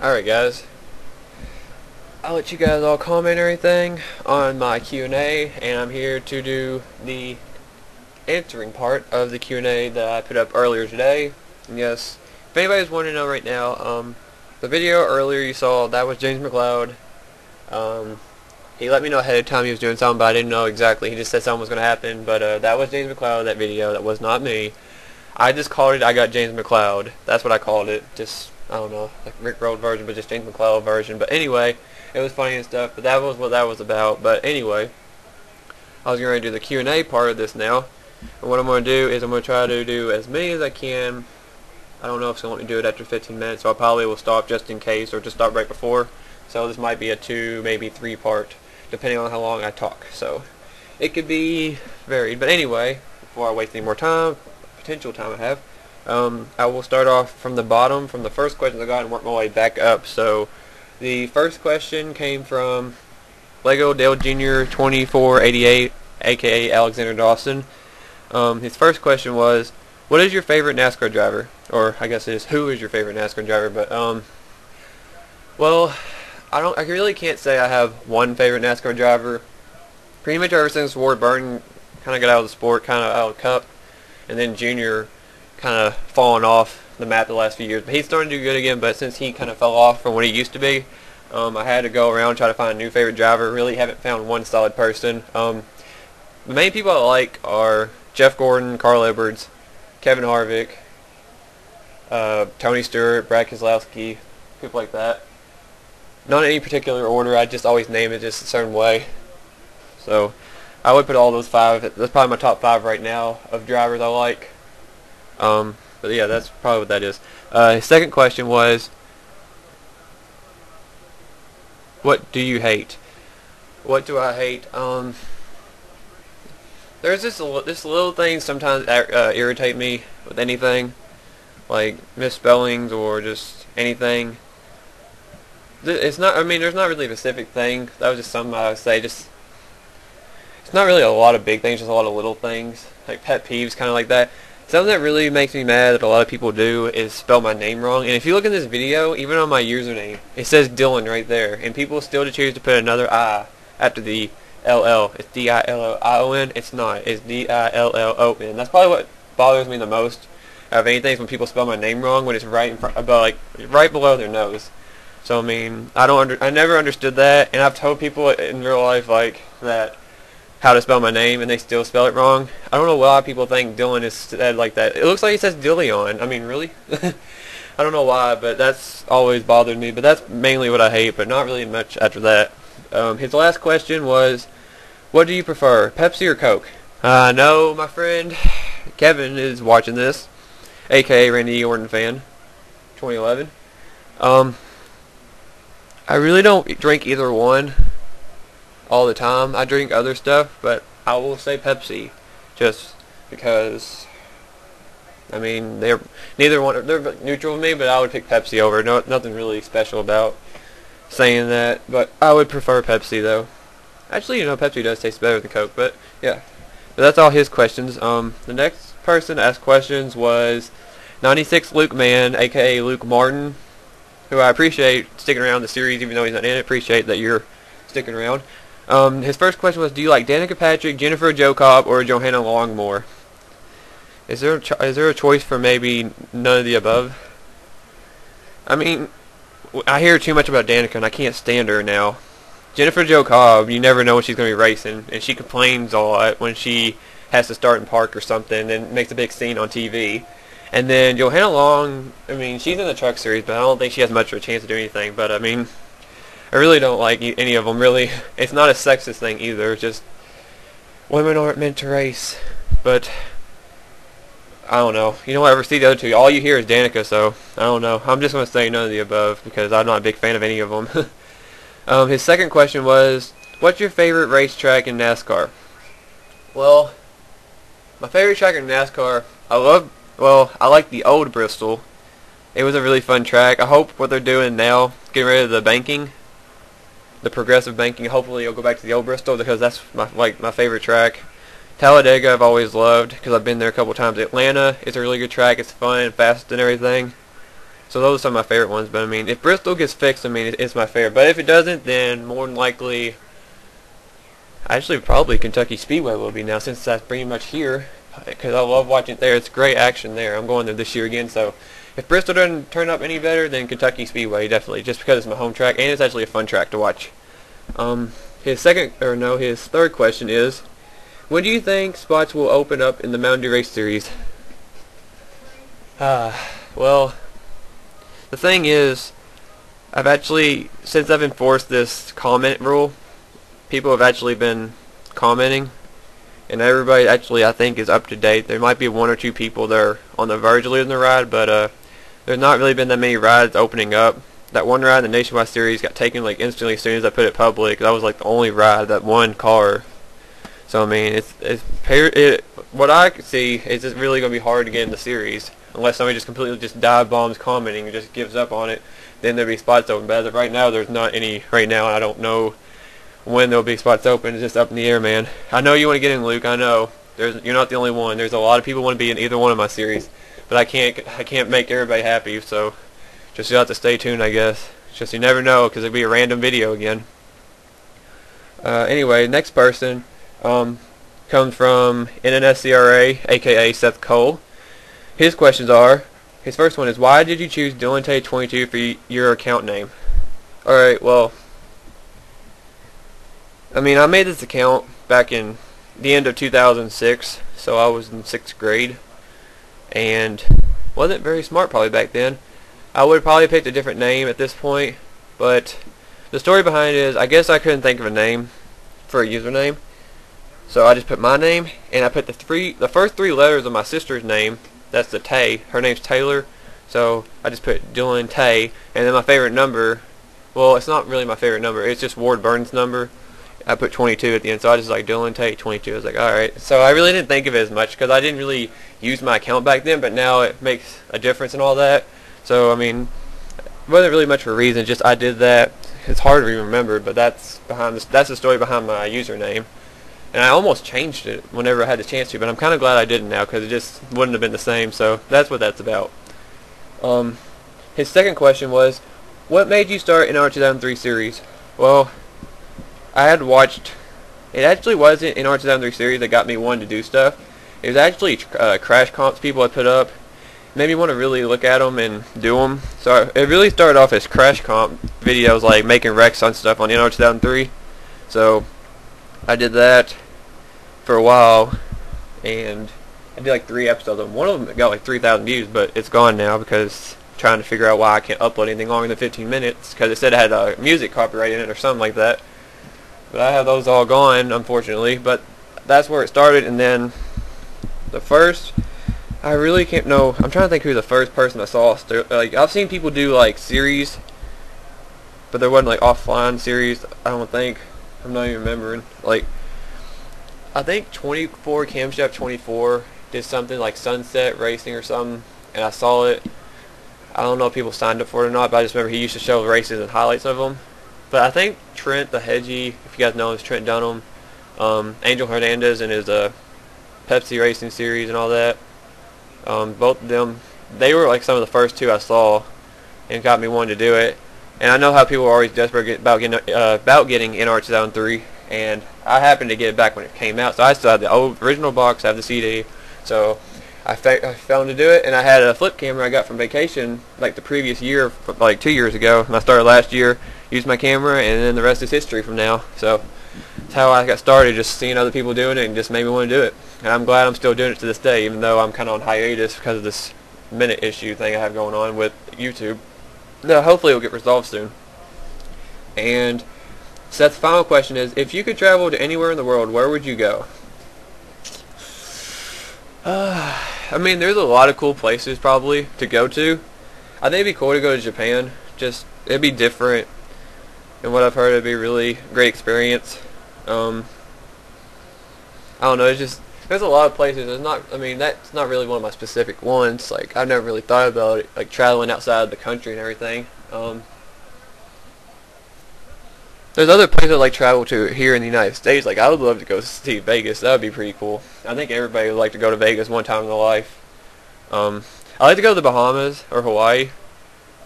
Alright guys, I'll let you guys all comment everything on my Q&A, and I'm here to do the answering part of the Q&A that I put up earlier today. And yes, if anybody's wanting to know right now, the video earlier you saw, that was James McLeod. He let me know ahead of time he was doing something, but I didn't know exactly. He just said something was going to happen, but that was James McLeod, that video. That was not me. I just called it I Got James McLeod. That's what I called it. Just, I don't know, like Rick Roll version, but just James McLeod version. But anyway, it was funny and stuff, but that was what that was about. But anyway, I was going to do the Q&A part of this now. And what I'm going to do is I'm going to try to do as many as I can. I don't know if it's going to do it after 15 minutes, so I probably will stop just in case, or just stop right before. So this might be a 2, maybe 3 part, depending on how long I talk. So it could be varied. But anyway, before I waste any more time, potential time I have, I will start off from the bottom, from the first question I got, and work my way back up. So the first question came from Lego Dale Jr. 2488, aka Alexander Dawson. His first question was, what is your favorite NASCAR driver? Or I guess it is, who is your favorite NASCAR driver? But well, I really can't say I have one favorite NASCAR driver. Pretty much ever since Ward Burton kind of got out of the sport, kind of out of the Cup, and then Junior kind of fallen off the map the last few years. But he's starting to do good again, but since he kind of fell off from what he used to be, I had to go around and try to find a new favorite driver. Really haven't found one solid person. The main people I like are Jeff Gordon, Carl Edwards, Kevin Harvick, Tony Stewart, Brad Keselowski, people like that. Not in any particular order, I just always name it just a certain way. So I would put all those 5, that's probably my top 5 right now of drivers I like. But yeah, that's probably what that is. His second question was, what do you hate? What do I hate? There's this little things sometimes irritate me with anything, like misspellings or just anything. It's not, I mean, there's not really a specific thing. That was just something I would say. Just, it's not really a lot of big things, just a lot of little things, like pet peeves, kind of like that. Something that really makes me mad that a lot of people do is spell my name wrong. And if you look in this video, even on my username, it says Dylan right there, and people still choose to put another I after the LL. It's D-I-L-L-I-O-N. It's not. It's D-I-L-L-O-N. That's probably what bothers me the most of anything, is when people spell my name wrong when it's right in front, about like right below their nose. So I mean, I never understood that, and I've told people in real life like that how to spell my name, and they still spell it wrong. I don't know why people think Dylan is said like that. It looks like it says Dillion. I mean, really? I don't know why, but that's always bothered me. But that's mainly what I hate, but not really much after that. His last question was, what do you prefer, Pepsi or Coke? I know my friend Kevin is watching this, aka Randy Orton fan, 2011. I really don't drink either one all the time. I drink other stuff, but I will say Pepsi, just because, I mean, they're neutral with me, but I would pick Pepsi over. Nothing really special about saying that, but I would prefer Pepsi though. Actually, you know, Pepsi does taste better than Coke, but yeah. But that's all his questions. The next person to ask questions was 96 Luke Man, aka Luke Martin, who I appreciate sticking around the series, even though he's not in it. Appreciate that you're sticking around. His first question was, do you like Danica Patrick, Jennifer Jo Cobb, or Johanna Long more? Is there a choice for maybe none of the above? I mean, I hear too much about Danica, and I can't stand her now. Jennifer Jo Cobb, you never know when she's going to be racing, and she complains a lot when she has to start in park or something, and makes a big scene on TV. And then Johanna Long, I mean, she's in the truck series, but I don't think she has much of a chance to do anything. But I mean, I really don't like any of them, really. It's not a sexist thing either. It's just, women aren't meant to race. But I don't know. You don't ever see the other two. All you hear is Danica, so I don't know. I'm just going to say none of the above, because I'm not a big fan of any of them. His second question was, what's your favorite racetrack in NASCAR? Well, my favorite track in NASCAR, I like the old Bristol. It was a really fun track. I hope what they're doing now, getting rid of the banking, the progressive banking, hopefully it'll go back to the old Bristol, because that's my favorite track. Talladega I've always loved, because I've been there a couple times. Atlanta is a really good track. It's fun and fast and everything. So those are some of my favorite ones. But I mean, if Bristol gets fixed, I mean, it's my favorite. But if it doesn't, then more than likely, actually probably Kentucky Speedway will be now, since that's pretty much here. Because I love watching it there. It's great action there. I'm going there this year again. So if Bristol doesn't turn up any better, then Kentucky Speedway definitely, just because it's my home track and it's actually a fun track to watch. His third question is, when do you think spots will open up in the Mountain Dew Race Series? Well, the thing is, since I've enforced this comment rule, people have actually been commenting, and everybody actually, I think, is up to date. There might be one or two people that are on the verge of losing the ride, but there's not really been that many rides opening up. That one ride in the Nationwide Series got taken like instantly as soon as I put it public. That was like the only ride, that one car. So I mean, what I could see is it's really going to be hard to get in the series unless somebody just completely just dive bombs commenting and just gives up on it. Then there'll be spots open. But as of right now, there's not any right now, and I don't know when there'll be spots open. It's just up in the air, man. I know you want to get in, Luke. I know. You're not the only one. There's a lot of people want to be in either one of my series, but I can't make everybody happy. So just you'll have to stay tuned, I guess. Just you never know, because it'll be a random video again. Anyway, next person comes from NNSCRA, aka Seth Cole. His questions are, his first one is, why did you choose dillontay22 for your account name? Alright, well, I mean, I made this account back in the end of 2006, so I was in 6th grade, and wasn't very smart probably back then. I would have probably picked a different name at this point, but the story behind it is, I guess I couldn't think of a name for a username, so I just put my name, and I put the first three letters of my sister's name. That's the Tay. Her name's Taylor, so I just put Dylan Tay, and then my favorite number, well, it's not really my favorite number, it's just Ward Burns' number. I put 22 at the end, so I just like dillontay22. I was like, alright. So I really didn't think of it as much, because I didn't really use my account back then, but now it makes a difference and all that. So, I mean, it wasn't really much of a reason, just I did that. It's hard to remember, but that's the story behind my username. And I almost changed it whenever I had the chance to, but I'm kind of glad I didn't now, because it just wouldn't have been the same. So that's what that's about. His second question was, what made you start in our 2003 series? Well, I had watched, it actually wasn't in our 2003 series that got me wanting to do stuff. It was actually crash comps people had put up. It made me want to really look at them and do them. So it really started off as crash comp videos, like making wrecks on stuff on NR 2003. So I did that for a while, and I did like 3 episodes of them. One of them got like 3,000 views, but it's gone now because I'm trying to figure out why I can't upload anything longer than 15 minutes, because it said it had music copyright in it or something like that. But I have those all gone, unfortunately. But that's where it started, and then the first, I really can't know. I'm trying to think who the first person I saw. Like, I've seen people do like series, but there wasn't like offline series. I don't think. I'm not even remembering. Like, I think 24 Camshaft 24 did something like Sunset Racing or something, and I saw it. I don't know if people signed up for it or not, but I just remember he used to show races and highlights of them. But I think Trent the Hedgie, if you guys know him, is Trent Dunham, Angel Hernandez and his Pepsi Racing series and all that. Both of them, they were like some of the first 2 I saw, and got me wanting to do it. And I know how people are always desperate about getting NR 2003, and I happened to get it back when it came out. So I still had the original box, I have the CD. So I found to do it, and I had a flip camera I got from vacation like the previous year, like 2 years ago, and I started last year. Used my camera, and then the rest is history from now. So that's how I got started, just seeing other people doing it, and just made me want to do it. And I'm glad I'm still doing it to this day, even though I'm kind of on hiatus because of this minute issue thing I have going on with YouTube. No, hopefully it'll get resolved soon. And Seth's final question is, if you could travel to anywhere in the world, where would you go? I mean, there's a lot of cool places probably to go to. I think it'd be cool to go to Japan. Just, it'd be different. And what I've heard, it'd be a really great experience. I don't know, it's just, there's a lot of places. It's not, I mean, that's not really one of my specific ones. Like, I've never really thought about it, like traveling outside the country and everything. There's other places I'd like to travel to here in the United States. Like, I would love to go see Vegas. That would be pretty cool. I think everybody would like to go to Vegas one time in their life. I'd like to go to the Bahamas or Hawaii.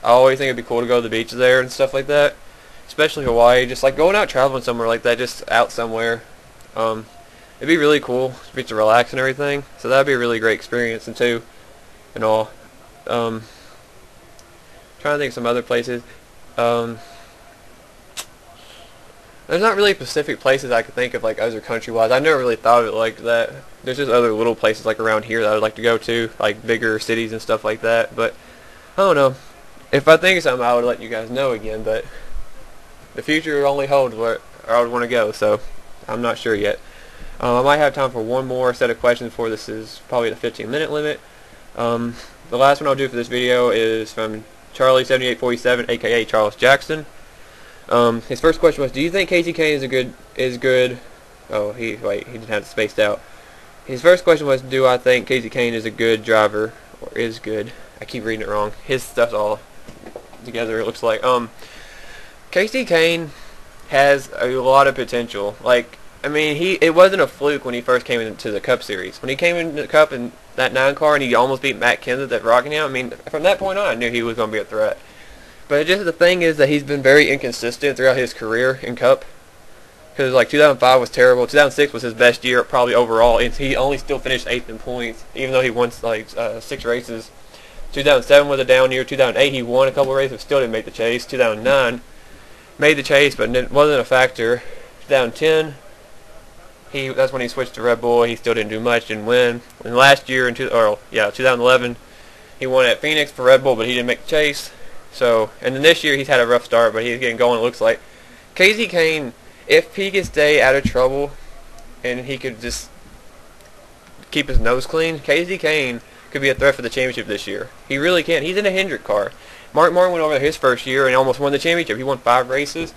I always think it'd be cool to go to the beaches there and stuff like that, especially Hawaii. Just like going out traveling somewhere like that, just out somewhere. It'd be really cool just to relax and everything. So that'd be a really great experience and too, and all. Trying to think of some other places. There's not really specific places I could think of like other country-wise. I never really thought of it like that. There's just other little places like around here that I would like to go to, like bigger cities and stuff like that. But I don't know. If I think of something, I would let you guys know again. But the future only holds where I would want to go, so I'm not sure yet. I might have time for one more set of questions before this is probably the 15-minute limit. The last one I'll do for this video is from Charlie7847, aka Charles Jackson. His first question was, do you think Casey Kane is good? Oh, he didn't have it spaced out. His first question was, do I think Casey Kane is a good driver, or is good? I keep reading it wrong. His stuff's all together, it looks like. Casey Kane has a lot of potential. Like, I mean, it wasn't a fluke when he first came into the Cup Series. When he came into the Cup in that 9 car and he almost beat Matt Kenseth at Rockingham, I mean, from that point on, I knew he was going to be a threat. But just the thing is that he's been very inconsistent throughout his career in Cup. Because like 2005 was terrible. 2006 was his best year probably overall. And he only still finished 8th in points, even though he won like 6 races. 2007 was a down year. 2008 he won a couple races, still didn't make the chase. 2009 made the chase, but it wasn't a factor. 2010 that's when he switched to Red Bull. He still didn't do much, didn't win. And last year in 2011 he won at Phoenix for Red Bull, but he didn't make the chase. So, and then this year he's had a rough start, but he's getting going, it looks like. Casey Kane, if he could stay out of trouble and he could just keep his nose clean, Casey Kane could be a threat for the championship this year. He really can. He's in a Hendrick car. Mark Martin went over there his first year and almost won the championship. He won 5 races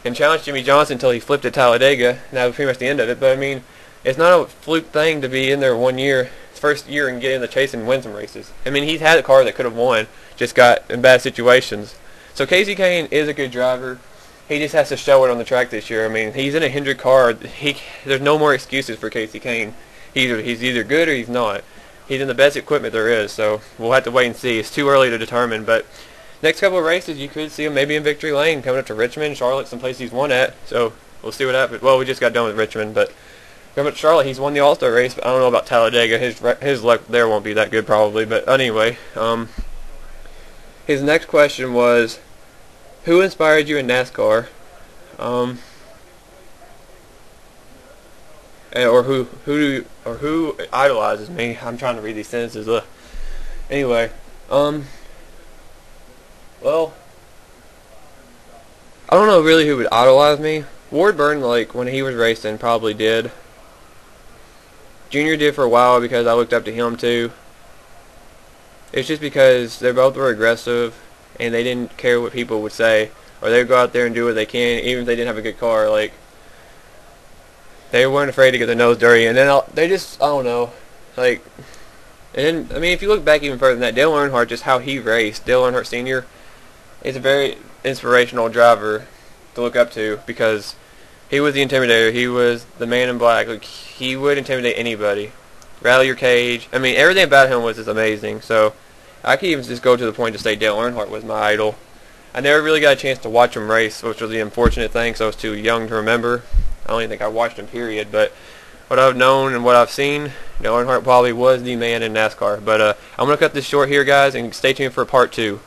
and challenged Jimmy Johnson until he flipped at Talladega, and that was pretty much the end of it. But I mean, it's not a fluke thing to be in there 1 year, his first year, and get in the chase and win some races. I mean, he's had a car that could have won, just got in bad situations. So Casey Kane is a good driver. He just has to show it on the track this year. I mean, he's in a Hendrick car. There's no more excuses for Casey Kane. He's either good or he's not. He's in the best equipment there is, so we'll have to wait and see. It's too early to determine, but next couple of races you could see him maybe in victory lane, coming up to Richmond, Charlotte, some places he's won at. So we'll see what happens. Well, we just got done with Richmond, but coming up to Charlotte, he's won the All-Star race, but I don't know about Talladega. His luck there won't be that good probably, but anyway. His next question was, who inspired you in NASCAR? Or who idolizes me? I'm trying to read these sentences. Anyway, well, I don't know really who would idolize me. Ward Burton, like when he was racing, probably did. Junior did for a while because I looked up to him too. It's just because they both were aggressive and they didn't care what people would say, or they would go out there and do what they can, even if they didn't have a good car. Like, they weren't afraid to get their nose dirty, and then they just, I don't know, like, and then, I mean, if you look back even further than that, Dale Earnhardt, just how he raced, Dale Earnhardt Sr. is a very inspirational driver to look up to, because he was the intimidator, he was the man in black, like, he would intimidate anybody, rattle your cage. I mean, everything about him was just amazing. So I could even just go to the point to say Dale Earnhardt was my idol. I never really got a chance to watch him race, which was the unfortunate thing, because I was too young to remember. I don't even think I watched him, period. But what I've known and what I've seen, Dale Earnhardt probably was the man in NASCAR. But I'm going to cut this short here, guys, and stay tuned for part 2.